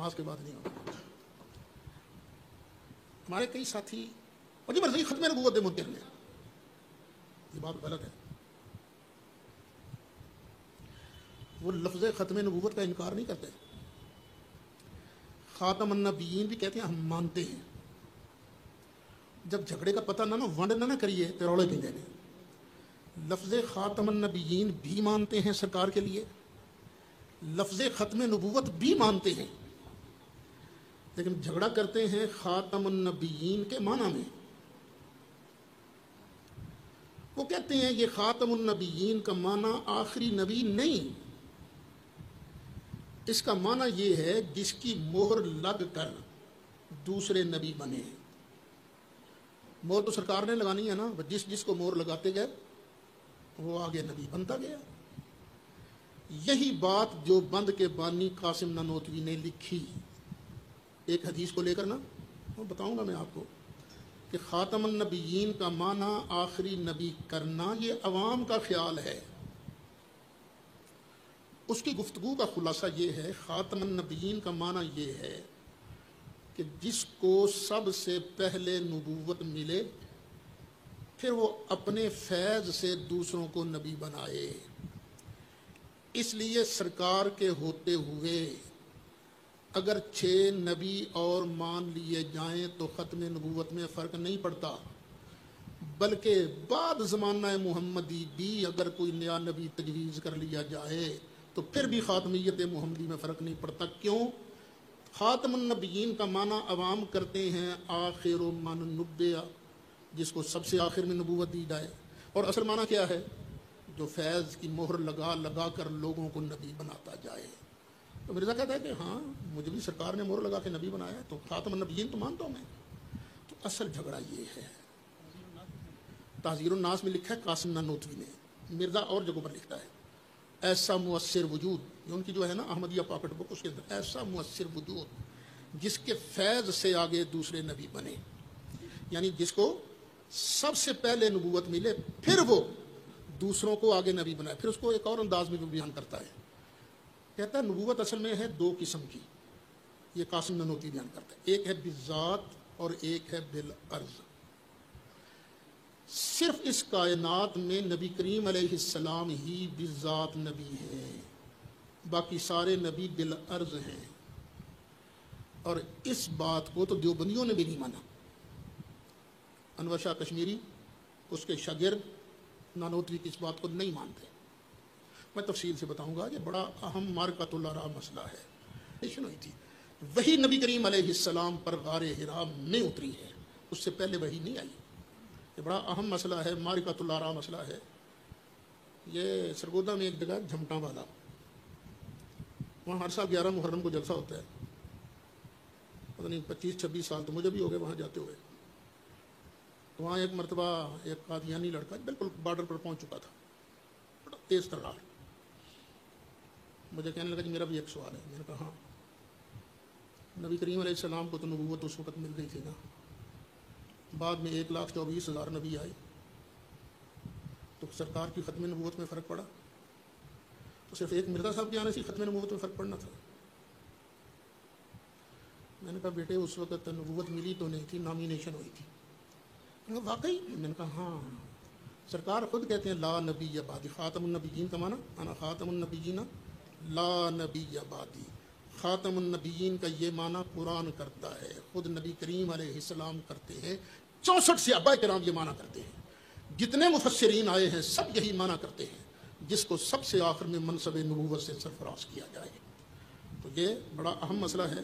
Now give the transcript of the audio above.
نماز کے بعد نہیں ہوگا. ہمارے کئی ساتھی اور مرضی ختم نبوت منکر نے، یہ بات غلط ہے. وہ لفظ ختم نبوت کا انکار نہیں کرتے. خاتم النبیین بھی کہتے ہیں ہم مانتے ہیں. جب جھگڑے کا پتہ نہ ونڈ نہ کریے تو روڑے پیندے نے. لفظ خاتم النبیین بھی مانتے ہیں سرکار کے لیے، لفظ ختم نبوت بھی مانتے ہیں، لیکن جھگڑا کرتے ہیں خاتم النبیین کے معنی میں. وہ کہتے ہیں یہ خاتم النبیین کا معنی آخری نبی نہیں، اس کا معنی یہ ہے جس کی مہر لگ کر دوسرے نبی بنے. مہر تو سرکار نے لگانی ہے نا، جس کو مہر لگاتے گئے وہ آگے نبی بنتا گیا. یہی بات جو بند کے بانی قاسم نانوتوی نے لکھی ایک حدیث کو لے کر نا، وہ بتاؤں گا میں آپ کو کہ خاتم النبیین کا معنی آخری نبی کرنا یہ عوام کا خیال ہے. اس کی گفتگو کا خلاصہ یہ ہے خاتم النبیین کا معنی یہ ہے کہ جس کو سب سے پہلے نبوت ملے پھر وہ اپنے فیض سے دوسروں کو نبی بنائے. اس لیے سرکار کے ہوتے ہوئے اگر 6 نبی اور مان لیے جائیں تو ختم نبوت میں فرق نہیں پڑتا، بلکہ بعد زمانہ محمدی بھی اگر کوئی نیا نبی تجویز کر لیا جائے تو پھر بھی خاتمیت محمدی میں فرق نہیں پڑتا. کیوں؟ خاتم النبیین کا معنی عوام کرتے ہیں آخر من نبیا، جس کو سب سے آخر میں نبوت دی جائے، اور اصل معنی کیا ہے؟ جو فیض کی مہر لگا لگا کر لوگوں کو نبی بناتا جائے. تو مرزا کہتا ہے کہ ہاں مجھے بھی سرکار نے مہر لگا کے نبی بنایا تو خاتم النبیین تو مانتا ہوں میں. تو اصل جھگڑا یہ ہے. تحذیر الناس میں لکھا ہے قاسم نانوتوی نے، مرزا اور جگہوں پر لکھتا ہے ایسا مؤثر وجود، یہ ان کی جو ہے نا احمدیہ پاکٹ بک، اس کے اندر ایسا مؤثر وجود جس کے فیض سے آگے دوسرے نبی بنے، یعنی جس کو سب سے پہلے نبوت ملے پھر وہ دوسروں کو آگے نبی بنائے. پھر اس کو ایک اور انداز میں بھی بیان کرتا ہے، کہتا ہے نبوت اصل میں ہے 2 قسم کی. یہ قاسم نانوتوی بیان کرتا ہے، ایک ہے بالذات اور ایک ہے بالعرض. صرف اس کائنات میں نبی کریم علیہ السلام ہی بالذات نبی ہے، باقی سارے نبی بالعرض ہیں. اور اس بات کو تو دیوبندیوں نے بھی نہیں مانا. انور شاہ کشمیری اس کے شاگرد نانوتوی کی اس بات کو نہیں مانتے. میں تفصیل سے بتاؤں گا، یہ بڑا اہم مارکۃ الآراء مسئلہ ہے. ہوئی تھی وہی نبی کریم علیہ السلام پر غار حرا میں اتری ہے، اس سے پہلے وہی نہیں آئی. یہ بڑا اہم مسئلہ ہے، مارکۃ الآراء مسئلہ ہے. یہ سرگودا میں ایک جگہ جھمٹاں والا، وہاں ہر سال 11 محرم کو جلسہ ہوتا ہے. پتہ نہیں 25-26 سال تو مجھے بھی ہو گئے وہاں جاتے ہوئے. تو وہاں ایک مرتبہ ایک قادیانی لڑکا بالکل بارڈر پر پہنچ چکا تھا، بڑا تیز ترار، مجھے کہنے لگا کہ میرا بھی ایک سوال ہے. میں نے کہا ہاں. نبی کریم علیہ السلام کو تو نبوت اس وقت مل گئی تھی نا، بعد میں 1,24,000 نبی آئے، تو سرکار کی ختم نبوت میں فرق پڑا؟ تو صرف ایک مرزا صاحب کے آنے سے ختم نبوت میں فرق پڑنا تھا. میں نے کہا بیٹے اس وقت نبوت ملی تو نہیں تھی، نامینیشن ہوئی تھی. واقعی؟ میں نے کہا ہاں، سرکار خود کہتے ہیں لا نبی بعدی. خاتم النبیین کا معنی انا خاتم النبیین لا نبی بعدی. خاتم النبیین کا یہ معنی قرآن کرتا ہے، خود نبی کریم علیہ السلام کرتے ہیں، 64 صحابہ کرام یہ معنی کرتے ہیں، جتنے مفسرین آئے ہیں سب یہی معنی کرتے ہیں، جس کو سب سے آخر میں منصب نبوت سے سرفراز کیا جائے. تو یہ بڑا اہم مسئلہ ہے.